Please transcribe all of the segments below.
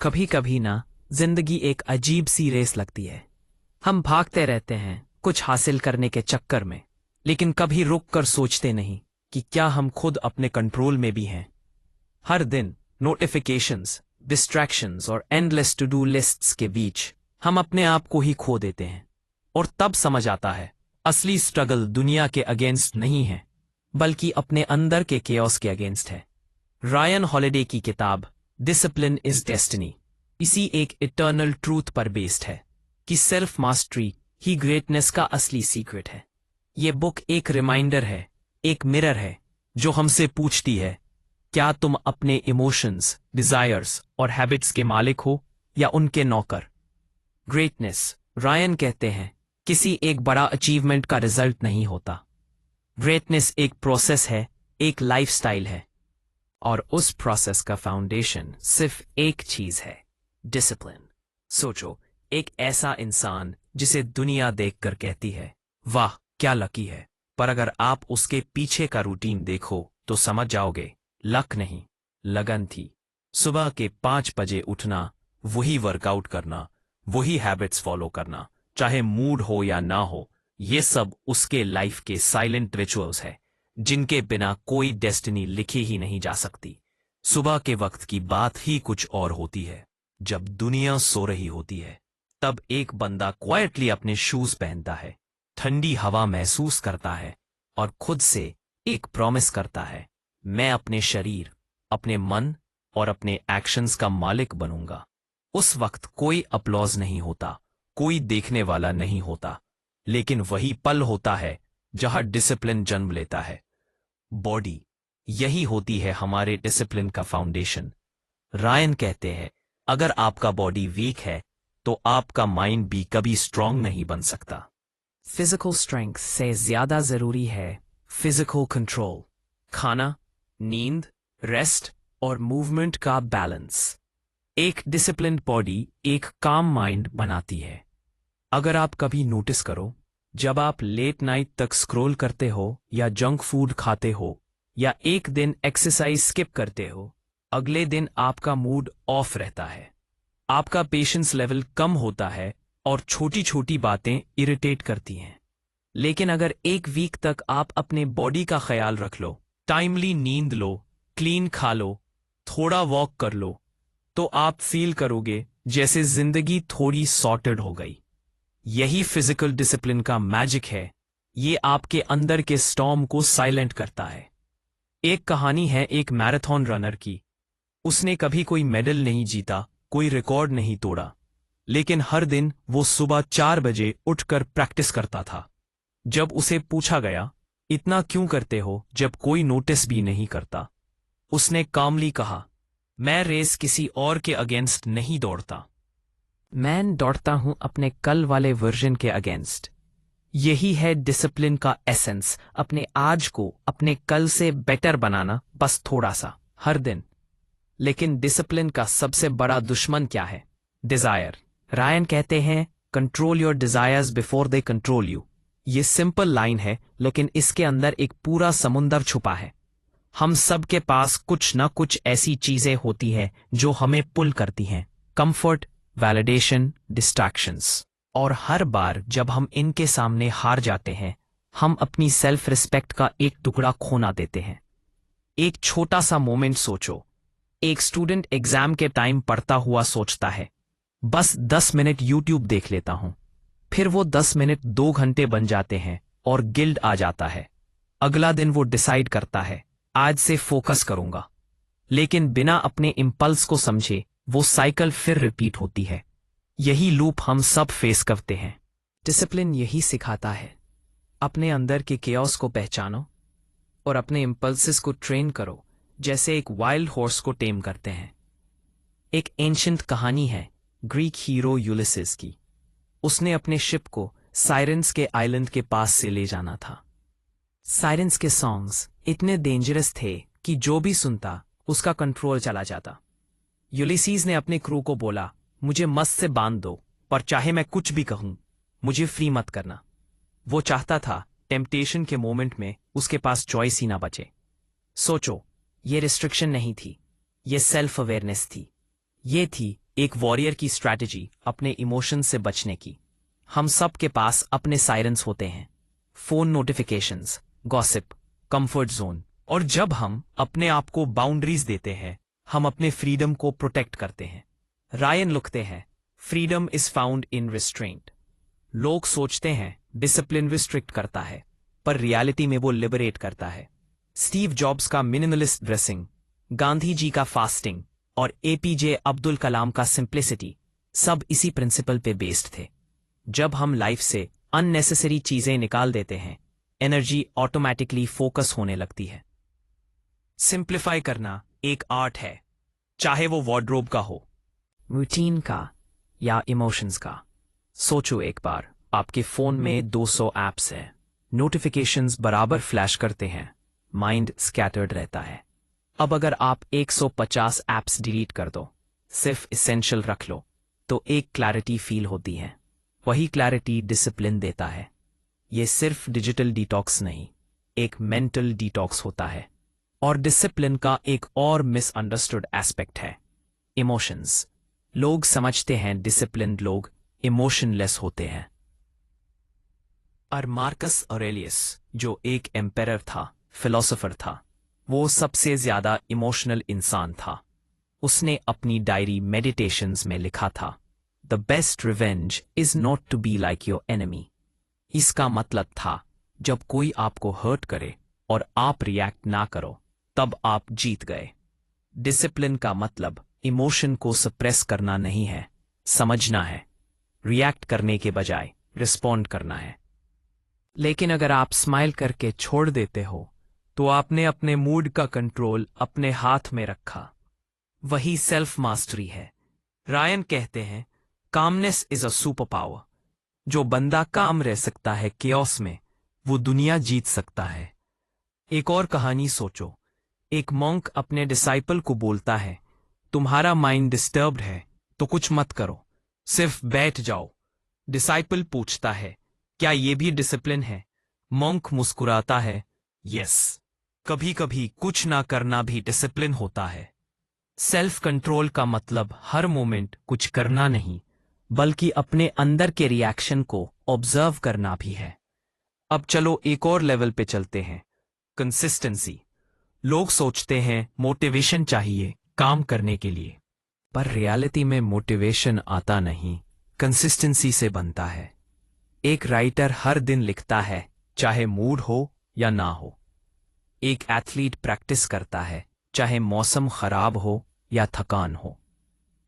कभी कभी ना, जिंदगी एक अजीब सी रेस लगती है। हम भागते रहते हैं कुछ हासिल करने के चक्कर में, लेकिन कभी रुक कर सोचते नहीं कि क्या हम खुद अपने कंट्रोल में भी हैं। हर दिन नोटिफिकेशंस, डिस्ट्रैक्शंस और एंडलेस टू डू लिस्ट्स के बीच हम अपने आप को ही खो देते हैं। और तब समझ आता है, असली स्ट्रगल दुनिया के अगेंस्ट नहीं है, बल्कि अपने अंदर के केओस के अगेंस्ट है। रायन हॉलिडे की किताब डिसिप्लिन इज डेस्टिनी इसी एक इटर्नल ट्रूथ पर बेस्ड है कि सेल्फ मास्टरी ही ग्रेटनेस का असली सीक्रेट है। ये बुक एक रिमाइंडर है, एक मिरर है, जो हमसे पूछती है, क्या तुम अपने इमोशंस, डिजायर्स और हैबिट्स के मालिक हो या उनके नौकर। ग्रेटनेस, रायन कहते हैं, किसी एक बड़ा अचीवमेंट का रिजल्ट नहीं होता। ग्रेटनेस एक प्रोसेस है, एक लाइफस्टाइल है, और उस प्रोसेस का फाउंडेशन सिर्फ एक चीज है, डिसिप्लिन। सोचो, एक ऐसा इंसान जिसे दुनिया देखकर कहती है, वाह क्या लकी है, पर अगर आप उसके पीछे का रूटीन देखो तो समझ जाओगे, लक नहीं, लगन थी। सुबह के 5 बजे उठना, वही वर्कआउट करना, वही हैबिट्स फॉलो करना, चाहे मूड हो या ना हो, ये सब उसके लाइफ के साइलेंट रिचुअल्स है, जिनके बिना कोई डेस्टिनी लिखी ही नहीं जा सकती। सुबह के वक्त की बात ही कुछ और होती है। जब दुनिया सो रही होती है, तब एक बंदा क्वाइटली अपने शूज पहनता है, ठंडी हवा महसूस करता है और खुद से एक प्रॉमिस करता है, मैं अपने शरीर, अपने मन और अपने एक्शंस का मालिक बनूंगा। उस वक्त कोई अपलॉज नहीं होता, कोई देखने वाला नहीं होता, लेकिन वही पल होता है जहां डिसिप्लिन जन्म लेता है। बॉडी, यही होती है हमारे डिसिप्लिन का फाउंडेशन। रायन कहते हैं, अगर आपका बॉडी वीक है तो आपका माइंड भी कभी स्ट्रांग नहीं बन सकता। फिजिकल स्ट्रेंथ से ज्यादा जरूरी है फिजिकल कंट्रोल। खाना, नींद, रेस्ट और मूवमेंट का बैलेंस। एक डिसिप्लिन्ड बॉडी एक काम माइंड बनाती है। अगर आप कभी नोटिस करो, जब आप लेट नाइट तक स्क्रॉल करते हो या जंक फूड खाते हो या एक दिन एक्सरसाइज स्किप करते हो, अगले दिन आपका मूड ऑफ रहता है, आपका पेशेंस लेवल कम होता है और छोटी छोटी बातें इरिटेट करती हैं। लेकिन अगर एक वीक तक आप अपने बॉडी का ख्याल रख लो, टाइमली नींद लो, क्लीन खा लो, थोड़ा वॉक कर लो, तो आप फील करोगे जैसे जिंदगी थोड़ी सॉर्टेड हो गई। यही फिजिकल डिसिप्लिन का मैजिक है, ये आपके अंदर के स्टॉर्म को साइलेंट करता है। एक कहानी है एक मैराथन रनर की। उसने कभी कोई मेडल नहीं जीता, कोई रिकॉर्ड नहीं तोड़ा, लेकिन हर दिन वो सुबह 4 बजे उठकर प्रैक्टिस करता था। जब उसे पूछा गया, इतना क्यों करते हो जब कोई नोटिस भी नहीं करता, उसने कामली कहा, मैं रेस किसी और के अगेंस्ट नहीं दौड़ता, मैं दौड़ता हूं अपने कल वाले वर्जन के अगेंस्ट। यही है डिसिप्लिन का एसेंस, अपने आज को अपने कल से बेटर बनाना, बस थोड़ा सा, हर दिन। लेकिन डिसिप्लिन का सबसे बड़ा दुश्मन क्या है? डिजायर। रायन कहते हैं, control your desires before they control you. ये सिंपल लाइन है, लेकिन इसके अंदर एक पूरा समुंदर छुपा है। हम सब के पास कुछ ना कुछ ऐसी चीजें होती हैं जो हमें पुल करती हैं, कंफर्ट, वैलिडेशन, डिस्ट्रैक्शंस। और हर बार जब हम इनके सामने हार जाते हैं, हम अपनी सेल्फ रिस्पेक्ट का एक टुकड़ा खोना देते हैं। एक छोटा सा मोमेंट सोचो, एक स्टूडेंट एग्जाम के टाइम पढ़ता हुआ सोचता है, बस 10 मिनट यूट्यूब देख लेता हूं। फिर वो 10 मिनट 2 घंटे बन जाते हैं और गिल्ट आ जाता है। अगला दिन वो डिसाइड करता है, आज से फोकस करूंगा, लेकिन बिना अपने इंपल्स को समझे वो साइकिल फिर रिपीट होती है। यही लूप हम सब फेस करते हैं। डिसिप्लिन यही सिखाता है, अपने अंदर के केओस को पहचानो और अपने इंपल्सेस को ट्रेन करो, जैसे एक वाइल्ड हॉर्स को टेम करते हैं। एक एंशिएंट कहानी है ग्रीक हीरो यूलिसिस की। उसने अपने शिप को साइरेंस के आइलैंड के पास से ले जाना था। साइरेंस के सॉन्ग्स इतने डेंजरस थे कि जो भी सुनता उसका कंट्रोल चला जाता। यूलिसीज ने अपने क्रू को बोला, मुझे मस्त से बांध दो, पर चाहे मैं कुछ भी कहूं, मुझे फ्री मत करना। वो चाहता था टेम्पटेशन के मोमेंट में उसके पास चॉइस ही ना बचे। सोचो, ये रिस्ट्रिक्शन नहीं थी, ये सेल्फ अवेयरनेस थी। ये थी एक वॉरियर की स्ट्रैटेजी अपने इमोशन से बचने की। हम सब के पास अपने सायरन्स होते हैं, phone notifications, gossip, comfort zone, और जब हम अपने आप को बाउंड्रीज देते हैं, हम अपने फ्रीडम को प्रोटेक्ट करते हैं। रायन लिखते हैं, freedom is found in restraint. लोग सोचते हैं डिसिप्लिन रिस्ट्रिक्ट करता है, पर रियलिटी में वो लिबरेट करता है। स्टीव जॉब्स का मिनिमलिस्ट ड्रेसिंग, गांधी जी का फास्टिंग और एपीजे अब्दुल कलाम का सिंप्लिसिटी सब इसी प्रिंसिपल पे बेस्ड थे। जब हम लाइफ से अननेसेसरी चीजें निकाल देते हैं, एनर्जी ऑटोमेटिकली फोकस होने लगती है। सिंप्लीफाई करना एक आर्ट है, चाहे वो वार्डरोब का हो, रूटीन का या इमोशंस का। सोचो एक बार, आपके फोन में 200 ऐप्स हैं, नोटिफिकेशंस बराबर फ्लैश करते हैं, माइंड स्कैटर्ड रहता है। अब अगर आप 150 ऐप्स डिलीट कर दो, सिर्फ इसेंशियल रख लो, तो एक क्लैरिटी फील होती है। वही क्लैरिटी डिसिप्लिन देता है। ये सिर्फ डिजिटल डिटॉक्स नहीं, एक मेंटल डिटॉक्स होता है। और डिसिप्लिन का एक और मिसअंडरस्टूड एस्पेक्ट है, इमोशंस। लोग समझते हैं डिसिप्लिन्ड लोग इमोशनलेस होते हैं। और मार्कस ऑरेलियस, जो एक एम्पेरर था, फिलोसोफर था, वो सबसे ज्यादा इमोशनल इंसान था। उसने अपनी डायरी मेडिटेशंस में लिखा था, the best revenge is not to be like your enemy. इसका मतलब था, जब कोई आपको हर्ट करे और आप रिएक्ट ना करो, तब आप जीत गए। डिसिप्लिन का मतलब इमोशन को सप्रेस करना नहीं है, समझना है। रिएक्ट करने के बजाय रिस्पॉन्ड करना है। लेकिन अगर आप स्माइल करके छोड़ देते हो, तो आपने अपने मूड का कंट्रोल अपने हाथ में रखा। वही सेल्फ मास्टरी है। रायन कहते हैं, calmness is a super power. जो बंदा काम रह सकता है केओस में, वो दुनिया जीत सकता है। एक और कहानी सोचो। एक मॉन्क अपने डिसाइपल को बोलता है, तुम्हारा माइंड डिस्टर्ब्ड है तो कुछ मत करो, सिर्फ बैठ जाओ। डिसाइपल पूछता है, क्या ये भी डिसिप्लिन है? मॉन्क मुस्कुराता है, यस। कभी कभी कुछ ना करना भी डिसिप्लिन होता है। सेल्फ कंट्रोल का मतलब हर मोमेंट कुछ करना नहीं, बल्कि अपने अंदर के रिएक्शन को ऑब्जर्व करना भी है। अब चलो एक और लेवल पे चलते हैं, कंसिस्टेंसी। लोग सोचते हैं मोटिवेशन चाहिए काम करने के लिए, पर रियलिटी में मोटिवेशन आता नहीं, कंसिस्टेंसी से बनता है। एक राइटर हर दिन लिखता है, चाहे मूड हो या ना हो। एक एथलीट प्रैक्टिस करता है, चाहे मौसम खराब हो या थकान हो।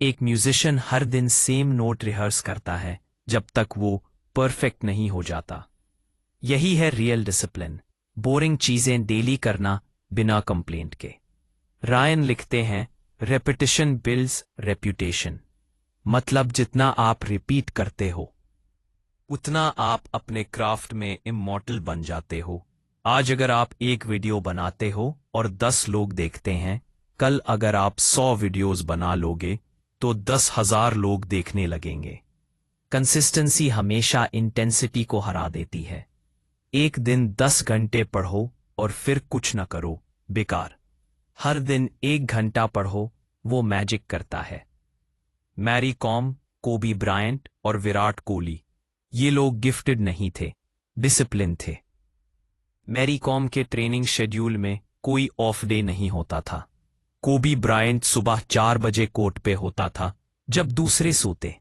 एक म्यूजिशियन हर दिन सेम नोट रिहर्स करता है, जब तक वो परफेक्ट नहीं हो जाता। यही है रियल डिसिप्लिन, बोरिंग चीजें डेली करना बिना कंप्लेंट के। रायन लिखते हैं, रेपिटेशन बिल्ड्स रेप्यूटेशन। मतलब जितना आप रिपीट करते हो, उतना आप अपने क्राफ्ट में इमॉर्टल बन जाते हो। आज अगर आप एक वीडियो बनाते हो और 10 लोग देखते हैं, कल अगर आप 100 वीडियोस बना लोगे तो 10,000 लोग देखने लगेंगे। कंसिस्टेंसी हमेशा इंटेंसिटी को हरा देती है। एक दिन 10 घंटे पढ़ो और फिर कुछ न करो, बेकार। हर दिन 1 घंटा पढ़ो, वो मैजिक करता है। मैरी कॉम, कोबी ब्रायंट और विराट कोहली, ये लोग गिफ्टेड नहीं थे, डिसिप्लिन थे। मैरी कॉम के ट्रेनिंग शेड्यूल में कोई ऑफ डे नहीं होता था। कोबी ब्रायंट सुबह 4 बजे कोर्ट पे होता था, जब दूसरे सोते।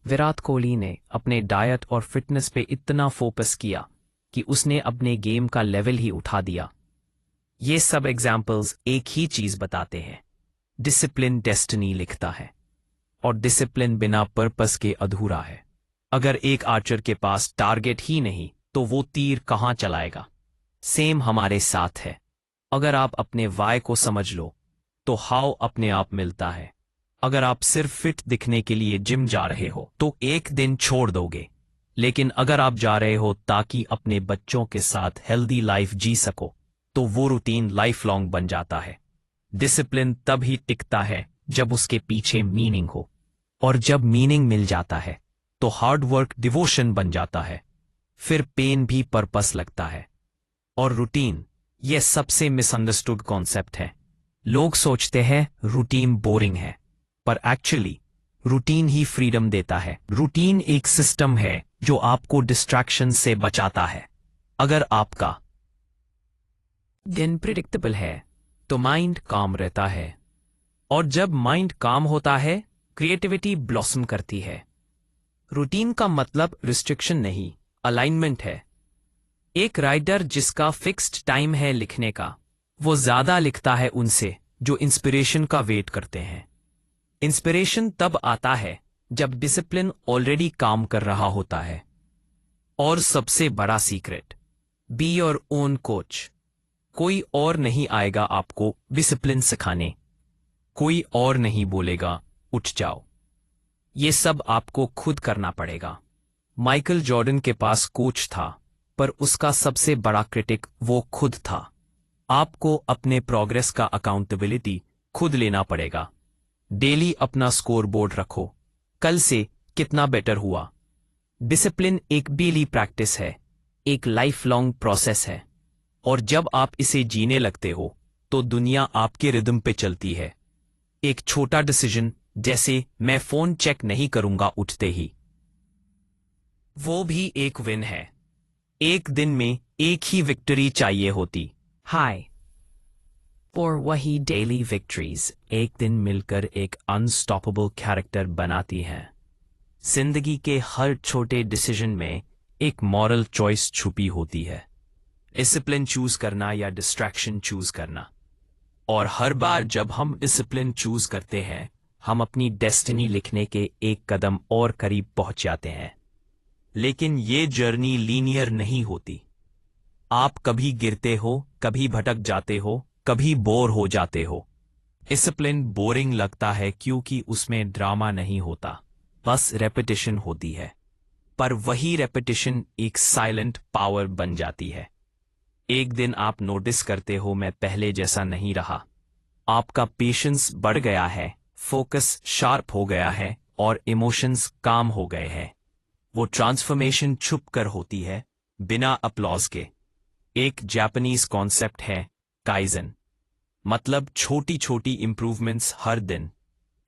विराट कोहली ने अपने डाइट और फिटनेस पे इतना फोकस किया कि उसने अपने गेम का लेवल ही उठा दिया। ये सब एग्जाम्पल्स एक ही चीज बताते हैं, डिसिप्लिन डेस्टिनी लिखता है, और डिसिप्लिन बिना पर्पस के अधूरा है। अगर एक आर्चर के पास टारगेट ही नहीं, तो वो तीर कहां चलाएगा? सेम हमारे साथ है। अगर आप अपने वाय को समझ लो, तो हाउ अपने आप मिलता है। अगर आप सिर्फ फिट दिखने के लिए जिम जा रहे हो, तो एक दिन छोड़ दोगे। लेकिन अगर आप जा रहे हो ताकि अपने बच्चों के साथ हेल्दी लाइफ जी सको, तो वो रूटीन लाइफ लॉन्ग बन जाता है। डिसिप्लिन तब ही टिकता है जब उसके पीछे मीनिंग हो, और जब मीनिंग मिल जाता है तो हार्ड वर्क डिवोशन बन जाता है। फिर पेन भी पर्पस लगता है। और रूटीन, यह सबसे मिसअंडरस्टूड कॉन्सेप्ट है। लोग सोचते हैं रूटीन बोरिंग है, पर एक्चुअली रूटीन ही फ्रीडम देता है। रूटीन एक सिस्टम है जो आपको डिस्ट्रैक्शन से बचाता है। अगर आपका दिन प्रिडिक्टेबल है तो माइंड काम रहता है, और जब माइंड काम होता है क्रिएटिविटी ब्लॉसम करती है। रूटीन का मतलब रिस्ट्रिक्शन नहीं, अलाइनमेंट है। एक राइटर जिसका फिक्स्ड टाइम है लिखने का, वो ज्यादा लिखता है उनसे जो इंस्पिरेशन का वेट करते हैं। इंस्पिरेशन तब आता है जब डिसिप्लिन ऑलरेडी काम कर रहा होता है। और सबसे बड़ा secret, be your own coach. कोई और नहीं आएगा आपको डिसिप्लिन सिखाने, कोई और नहीं बोलेगा उठ जाओ। ये सब आपको खुद करना पड़ेगा। माइकल जॉर्डन के पास कोच था, पर उसका सबसे बड़ा क्रिटिक वो खुद था। आपको अपने प्रोग्रेस का अकाउंटेबिलिटी खुद लेना पड़ेगा। डेली अपना स्कोर बोर्ड रखो, कल से कितना बेटर हुआ। डिसिप्लिन एक डेली प्रैक्टिस है, एक लाइफ लॉन्ग प्रोसेस है, और जब आप इसे जीने लगते हो तो दुनिया आपके रिदम पे चलती है। एक छोटा डिसीजन जैसे मैं फोन चेक नहीं करूंगा उठते ही, वो भी एक विन है। एक दिन में एक ही विक्ट्री चाहिए होती हाय, और वही डेली विक्ट्रीज एक दिन मिलकर एक अनस्टॉपेबल कैरेक्टर बनाती हैं। जिंदगी के हर छोटे डिसीजन में एक मॉरल चॉइस छुपी होती है, डिसिप्लिन चूज करना या डिस्ट्रैक्शन चूज करना। और हर बार जब हम डिसिप्लिन चूज करते हैं, हम अपनी डेस्टिनी लिखने के एक कदम और करीब पहुंच जाते हैं। लेकिन ये जर्नी लीनियर नहीं होती। आप कभी गिरते हो, कभी भटक जाते हो, कभी बोर हो जाते हो। डिसिप्लिन बोरिंग लगता है क्योंकि उसमें ड्रामा नहीं होता, बस रेपिटेशन होती है। पर वही रेपिटेशन एक साइलेंट पावर बन जाती है। एक दिन आप नोटिस करते हो मैं पहले जैसा नहीं रहा। आपका पेशेंस बढ़ गया है, फोकस शार्प हो गया है, और इमोशंस काम हो गए हैं। वो ट्रांसफॉर्मेशन छुप कर होती है, बिना अपलॉज के। एक जापानीज कॉन्सेप्ट है काइजन, मतलब छोटी छोटी इंप्रूवमेंट्स हर दिन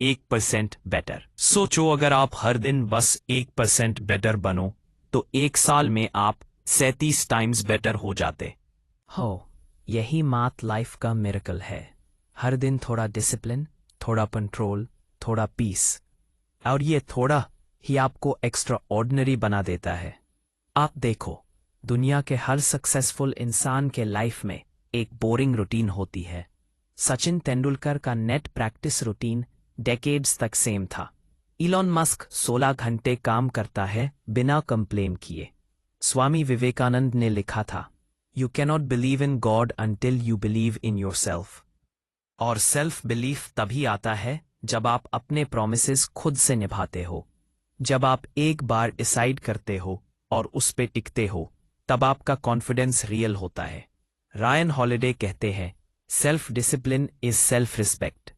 1% बेटर। सोचो अगर आप हर दिन बस 1% बेटर बनो तो एक साल में आप 37 टाइम्स बेटर हो जाते हो। यही मात लाइफ का मिरेकल है। हर दिन थोड़ा डिसिप्लिन, थोड़ा कंट्रोल, थोड़ा पीस, और ये थोड़ा ही आपको एक्स्ट्रा ऑर्डिनरी बना देता है। आप देखो, दुनिया के हर सक्सेसफुल इंसान के लाइफ में एक बोरिंग रूटीन होती है। सचिन तेंदुलकर का नेट प्रैक्टिस रूटीन डेकेड्स तक सेम था। इलॉन मस्क 16 घंटे काम करता है बिना कंप्लेन किए। स्वामी विवेकानंद ने लिखा था, you cannot believe in God until you believe in yourself. और सेल्फ बिलीफ तभी आता है जब आप अपने प्रोमिसेस खुद से निभाते हो। जब आप एक बार डिसाइड करते हो और उस पे टिकते हो, तब आपका कॉन्फिडेंस रियल होता है। रायन हॉलिडे कहते हैं, self discipline is self respect.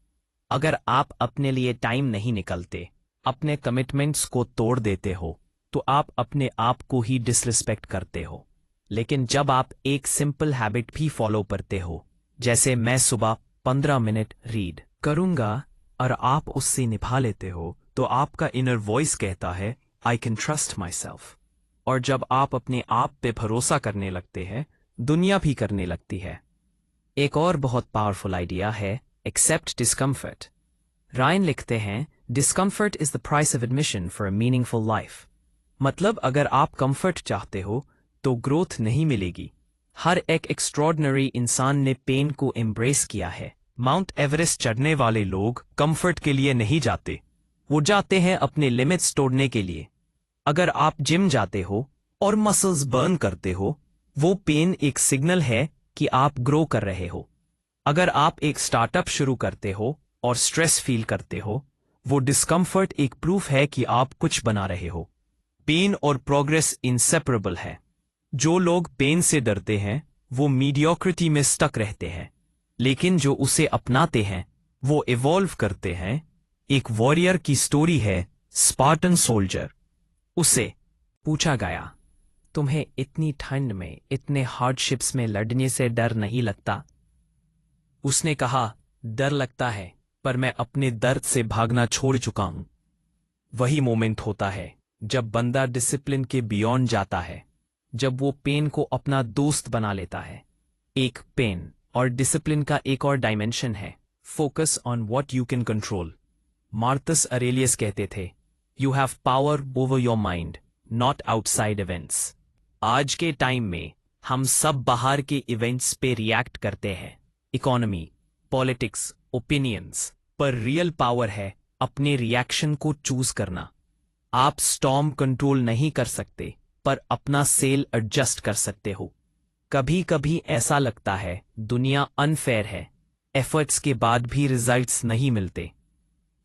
अगर आप अपने लिए टाइम नहीं निकलते, अपने कमिटमेंट्स को तोड़ देते हो, तो आप अपने आप को ही डिसरिस्पेक्ट करते हो। लेकिन जब आप एक सिंपल हैबिट भी फॉलो करते हो, जैसे मैं सुबह 15 मिनट रीड करूंगा, और आप उससे निभा लेते हो, तो आपका इनर वॉइस कहता है, I can trust my self. और जब आप अपने आप पे भरोसा करने लगते हैं, दुनिया भी करने लगती है। एक और बहुत पावरफुल आइडिया है, एक्सेप्ट डिस्कम्फर्ट। रायन लिखते हैं, discomfort is the price of admission for a meaningful life. मतलब अगर आप कंफर्ट चाहते हो तो ग्रोथ नहीं मिलेगी। हर एक एक्स्ट्रॉर्डिनरी इंसान ने पेन को एम्ब्रेस किया है। माउंट एवरेस्ट चढ़ने वाले लोग कंफर्ट के लिए नहीं जाते, वो जाते हैं अपने लिमिट्स तोड़ने के लिए। अगर आप जिम जाते हो और मसल्स बर्न करते हो, वो पेन एक सिग्नल है कि आप ग्रो कर रहे हो। अगर आप एक स्टार्टअप शुरू करते हो और स्ट्रेस फील करते हो, वो डिस्कम्फर्ट एक प्रूफ है कि आप कुछ बना रहे हो। पेन और प्रोग्रेस इंसेपरेबल है। जो लोग पेन से डरते हैं वो मीडियोक्रिटी में स्टक रहते हैं, लेकिन जो उसे अपनाते हैं वो इवॉल्व करते हैं। एक वॉरियर की स्टोरी है, स्पार्टन सोल्जर। उसे पूछा गया, तुम्हें इतनी ठंड में, इतने हार्डशिप्स में लड़ने से डर नहीं लगता? उसने कहा, डर लगता है, पर मैं अपने दर्द से भागना छोड़ चुका हूं। वही मोमेंट होता है जब बंदा डिसिप्लिन के बियॉन्ड जाता है, जब वो पेन को अपना दोस्त बना लेता है। एक पेन और डिसिप्लिन का एक और डायमेंशन है, focus on what you can control. Marcus Aurelius कहते थे, you have power over your mind, not outside events. आज के टाइम में हम सब बाहर के इवेंट्स पे रिएक्ट करते हैं, इकोनॉमी, पॉलिटिक्स, ओपिनियंस, पर रियल पावर है अपने रिएक्शन को चूज करना। आप स्टॉर्म कंट्रोल नहीं कर सकते, पर अपना सेल एडजस्ट कर सकते हो। कभी कभी ऐसा लगता है दुनिया अनफेयर है, एफर्ट्स के बाद भी रिजल्ट्स नहीं मिलते,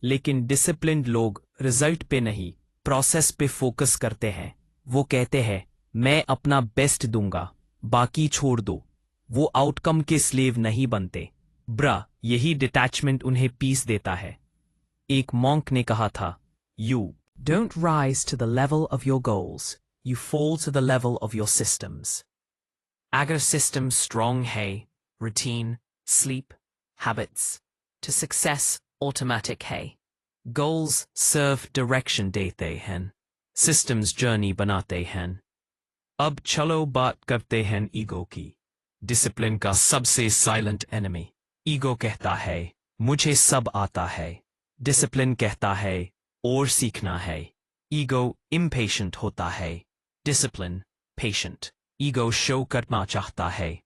लेकिन डिसिप्लिन्ड लोग रिजल्ट पे नहीं, प्रोसेस पे फोकस करते हैं। वो कहते हैं, मैं अपना बेस्ट दूंगा, बाकी छोड़ दो। वो आउटकम के स्लेव नहीं बनते। यही डिटैचमेंट उन्हें पीस देता है। एक मॉन्क ने कहा था, you don't rise to the level of your goals, you fall to the level of your systems. अगर सिस्टम स्ट्रॉन्ग है, routine, sleep, habits, to success automatic है। Goals serve direction देते हैं, systems journey बनाते हैं। अब चलो बात करते हैं ईगो की, डिसिप्लिन का सबसे साइलेंट एनिमी। ईगो कहता है, मुझे सब आता है। डिसिप्लिन कहता है, और सीखना है। ईगो इम्पेशेंट होता है, डिसिप्लिन पेशेंट। ईगो शो करना चाहता है,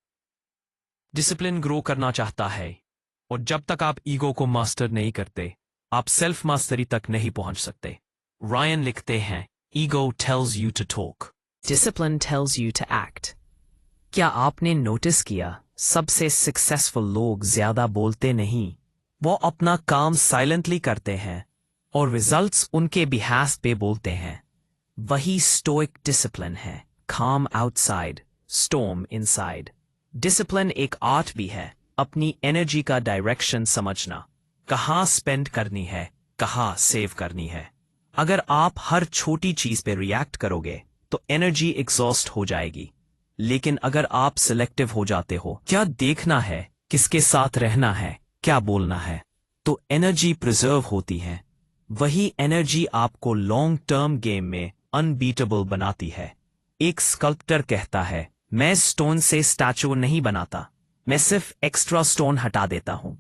डिसिप्लिन ग्रो करना चाहता है। और जब तक आप ईगो को मास्टर नहीं करते, आप सेल्फ मास्टरी तक नहीं पहुंच सकते। रायन लिखते हैं, ego tells you to talk, discipline tells you to act. क्या आपने नोटिस किया, सबसे सक्सेसफुल लोग ज्यादा बोलते नहीं, वो अपना काम साइलेंटली करते हैं और रिजल्ट्स उनके बिहाफ पे बोलते हैं। वही स्टोइक डिसिप्लिन है, calm outside, storm inside। Discipline एक आर्ट भी है, अपनी एनर्जी का डायरेक्शन समझना, कहाँ स्पेंड करनी है, कहाँ सेव करनी है। अगर आप हर छोटी चीज पे रिएक्ट करोगे तो एनर्जी एग्जॉस्ट हो जाएगी, लेकिन अगर आप सिलेक्टिव हो जाते हो, क्या देखना है, किसके साथ रहना है, क्या बोलना है, तो एनर्जी प्रिजर्व होती है। वही एनर्जी आपको लॉन्ग टर्म गेम में अनबीटेबल बनाती है। एक स्कल्प्टर कहता है, मैं स्टोन से स्टैचू नहीं बनाता, मैं सिर्फ एक्स्ट्रा स्टोन हटा देता हूं।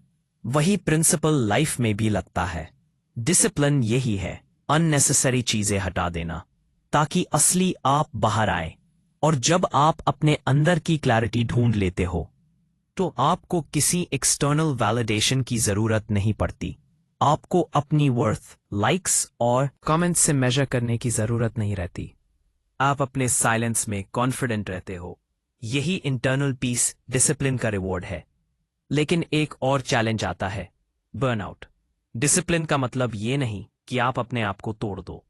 वही प्रिंसिपल लाइफ में भी लगता है। डिसिप्लिन यही है, अननेसेसरी चीजें हटा देना, ताकि असली आप बाहर आए। और जब आप अपने अंदर की क्लैरिटी ढूंढ लेते हो, तो आपको किसी एक्सटर्नल वैलिडेशन की जरूरत नहीं पड़ती। आपको अपनी वर्थ लाइक्स और कमेंट्स से मेजर करने की जरूरत नहीं रहती। आप अपने साइलेंस में कॉन्फिडेंट रहते हो। यही इंटरनल पीस डिसिप्लिन का रिवॉर्ड है। लेकिन एक और चैलेंज आता है, बर्नआउट। डिसिप्लिन का मतलब ये नहीं कि आप अपने आप को तोड़ दो।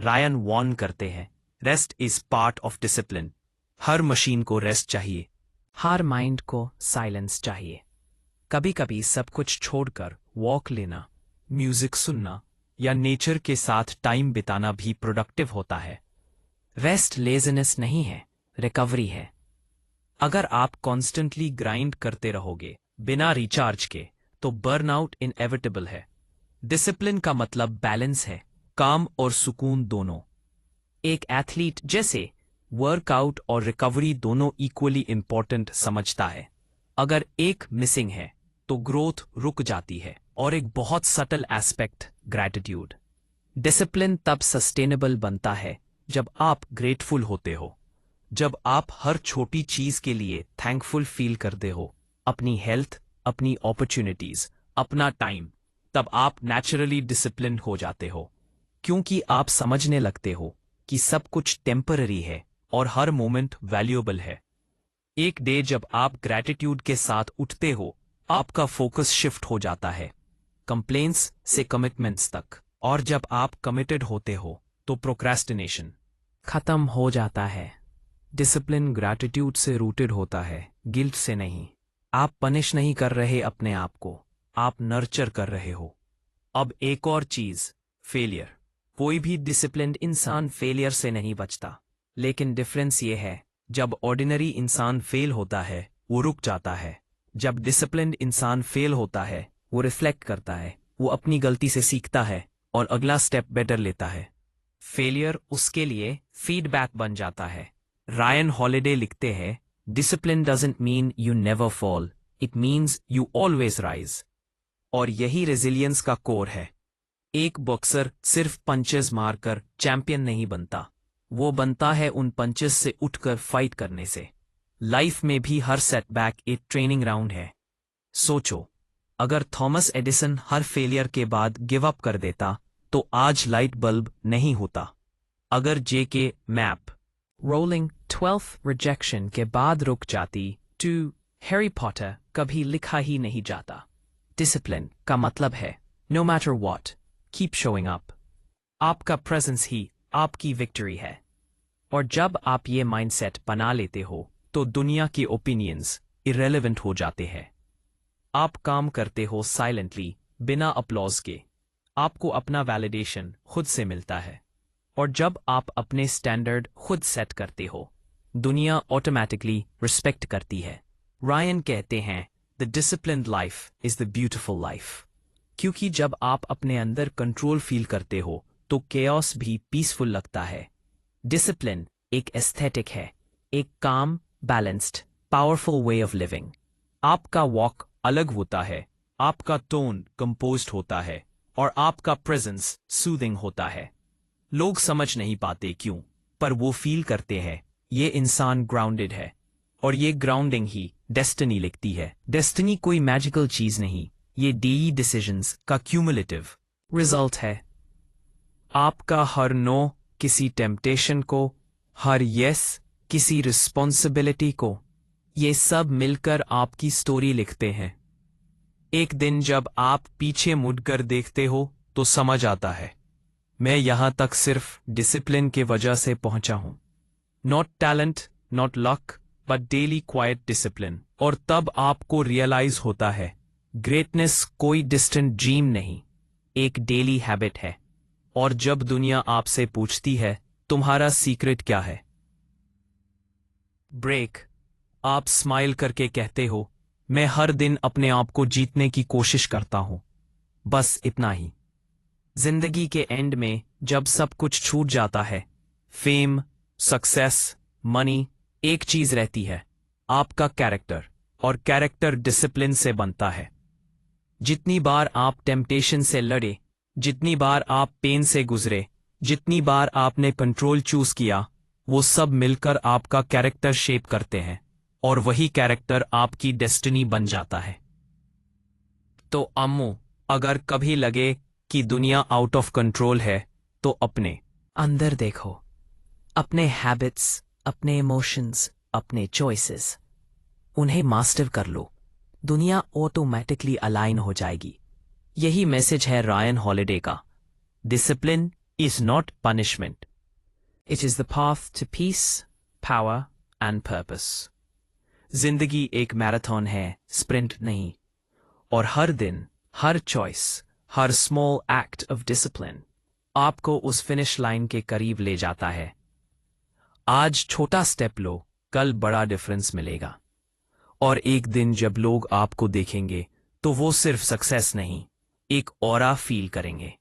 रायन वॉर्न करते हैं, rest is part of discipline. Her machine को रेस्ट चाहिए, हर माइंड को साइलेंस चाहिए। कभी कभी सब कुछ छोड़कर वॉक लेना, म्यूजिक सुनना या नेचर के साथ टाइम बिताना भी प्रोडक्टिव होता है। रेस्ट लेज़ीनेस नहीं है, रिकवरी है। अगर आप कॉन्स्टेंटली ग्राइंड करते रहोगे बिना रिचार्ज के, तो बर्नआउट इनएविटेबल है। डिसिप्लिन का मतलब बैलेंस है, काम और सुकून दोनों। एक एथलीट जैसे वर्कआउट और रिकवरी दोनों इक्वली इंपॉर्टेंट समझता है। अगर एक मिसिंग है तो ग्रोथ रुक जाती है। और एक बहुत सटल एस्पेक्ट, ग्रैटिट्यूड। डिसिप्लिन तब सस्टेनेबल बनता है जब आप ग्रेटफुल होते हो, जब आप हर छोटी चीज के लिए थैंकफुल फील करते हो, अपनी हेल्थ, अपनी अपॉर्चुनिटीज, अपना टाइम। तब आप नेचुरली डिसिप्लिन हो जाते हो, क्योंकि आप समझने लगते हो कि सब कुछ टेम्पररी है और हर मोमेंट वैल्यूएबल है। एक डे जब आप ग्रैटिट्यूड के साथ उठते हो, आपका फोकस शिफ्ट हो जाता है कंप्लेंट्स से कमिटमेंट्स तक। और जब आप कमिटेड होते हो तो प्रोक्रेस्टिनेशन खत्म हो जाता है। डिसिप्लिन ग्रैटिट्यूड से रूटेड होता है, गिल्ट से नहीं। आप पनिश नहीं कर रहे अपने आप को, आप नर्चर कर रहे हो। अब एक और चीज, फेलियर। कोई भी डिसिप्लिन्ड इंसान फेलियर से नहीं बचता, लेकिन डिफरेंस ये है, जब ऑर्डिनरी इंसान फेल होता है वो रुक जाता है, जब डिसिप्लिन्ड इंसान फेल होता है वो रिफ्लेक्ट करता है वो अपनी गलती से सीखता है और अगला स्टेप बेटर लेता है। फेलियर उसके लिए फीडबैक बन जाता है। रायन हॉलिडे लिखते हैं, discipline doesn't mean you never fall, it means you always rise. और यही रेजिलियंस का कोर है। एक बॉक्सर सिर्फ पंचेस मारकर चैंपियन नहीं बनता, वो बनता है उन पंचेस से उठकर फाइट करने से। लाइफ में भी हर सेटबैक एक ट्रेनिंग राउंड है। सोचो, अगर थॉमस एडिसन हर फेलियर के बाद गिव अप कर देता तो आज लाइट बल्ब नहीं होता। अगर जेके मैप रोलिंग 12th रिजेक्शन के बाद रुक जाती तो हैरी पॉटर कभी लिखा ही नहीं जाता। डिसिप्लिन का मतलब है no matter what, keep showing up. आपका प्रेजेंस ही आपकी विक्ट्री है। और जब आप ये माइंडसेट बना लेते हो तो दुनिया के ओपिनियंस इरेलेवेंट हो जाते हैं। आप काम करते हो साइलेंटली, बिना अपलॉज के। आपको अपना वैलिडेशन खुद से मिलता है। और जब आप अपने स्टैंडर्ड खुद सेट करते हो, दुनिया ऑटोमेटिकली रिस्पेक्ट करती है। रायन कहते हैं, the disciplined life is the beautiful life. क्योंकि जब आप अपने अंदर कंट्रोल फील करते हो तो केओस भी पीसफुल लगता है। डिसिप्लिन एक एस्थेटिक है, एक काम, balanced, powerful way of living. आपका वॉक अलग होता है, आपका टोन कंपोज्ड होता है और आपका प्रेजेंस सूदिंग होता है। लोग समझ नहीं पाते क्यों, पर वो फील करते हैं ये इंसान ग्राउंडेड है। और ये ग्राउंडिंग ही डेस्टिनी लिखती है। डेस्टिनी कोई मैजिकल चीज नहीं, ये डेली डिसीजंस का क्यूमुलेटिव रिजल्ट है। आपका हर नो किसी टेम्पटेशन को, हर यस किसी रिस्पॉन्सिबिलिटी को, ये सब मिलकर आपकी स्टोरी लिखते हैं। एक दिन जब आप पीछे मुड़कर देखते हो तो समझ आता है, मैं यहां तक सिर्फ डिसिप्लिन के वजह से पहुंचा हूं। Not talent, not luck, but daily quite discipline. और तब आपको रियलाइज होता है, ग्रेटनेस कोई डिस्टेंट ड्रीम नहीं, एक डेली हैबिट है। और जब दुनिया आपसे पूछती है तुम्हारा सीक्रेट क्या है, ब्रेक, आप स्माइल करके कहते हो, मैं हर दिन अपने आप को जीतने की कोशिश करता हूं। बस इतना ही। जिंदगी के एंड में जब सब कुछ छूट जाता है, फेम, सक्सेस, मनी, एक चीज रहती है, आपका कैरेक्टर। और कैरेक्टर डिसिप्लिन से बनता है। जितनी बार आप टेम्पटेशन से लड़े, जितनी बार आप पेन से गुजरे, जितनी बार आपने कंट्रोल चूज किया, वो सब मिलकर आपका कैरेक्टर शेप करते हैं। और वही कैरेक्टर आपकी डेस्टिनी बन जाता है। तो अम्मू, अगर कभी लगे कि दुनिया आउट ऑफ कंट्रोल है तो अपने अंदर देखो, अपने हैबिट्स, अपने इमोशंस, अपने चॉइसेस, उन्हें मास्टर कर लो। दुनिया ऑटोमेटिकली अलाइन हो जाएगी। यही मैसेज है रायन हॉलिडे का। Discipline is not punishment, it is the path to peace, power and purpose. जिंदगी एक मैराथन है, स्प्रिंट नहीं। और हर दिन, हर चॉइस, हर स्मॉल एक्ट ऑफ डिसिप्लिन आपको उस फिनिश लाइन के करीब ले जाता है। आज छोटा स्टेप लो, कल बड़ा डिफरेंस मिलेगा। और एक दिन जब लोग आपको देखेंगे तो वो सिर्फ सक्सेस नहीं, एक ऑरा फील करेंगे।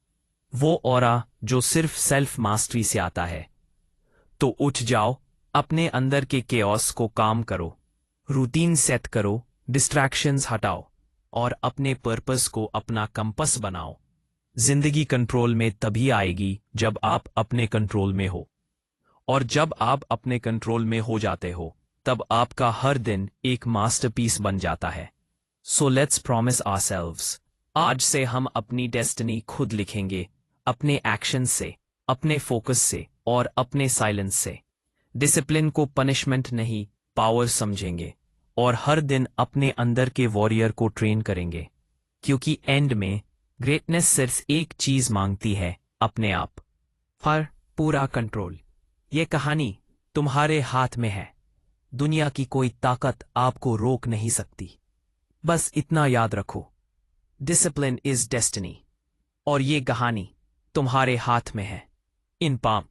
वो ऑरा जो सिर्फ सेल्फ मास्टरी से आता है। तो उठ जाओ, अपने अंदर के केओस को काम करो, रूटीन सेट करो, डिस्ट्रैक्शंस हटाओ और अपने पर्पस को अपना कंपस बनाओ। जिंदगी कंट्रोल में तभी आएगी जब आप अपने कंट्रोल में हो। और जब आप अपने कंट्रोल में हो जाते हो, तब आपका हर दिन एक मास्टरपीस बन जाता है। सो लेट्स प्रॉमिस आवरसेल्व्स, आज से हम अपनी डेस्टिनी खुद लिखेंगे, अपने एक्शन से, अपने फोकस से और अपने साइलेंस से। डिसिप्लिन को पनिशमेंट नहीं, पावर समझेंगे और हर दिन अपने अंदर के वॉरियर को ट्रेन करेंगे। क्योंकि एंड में ग्रेटनेस सिर्फ एक चीज मांगती है, अपने आप पर पूरा कंट्रोल। ये कहानी तुम्हारे हाथ में है। दुनिया की कोई ताकत आपको रोक नहीं सकती। बस इतना याद रखो, डिसिप्लिन इज डेस्टिनी। और ये कहानी तुम्हारे हाथ में है, इन पाम।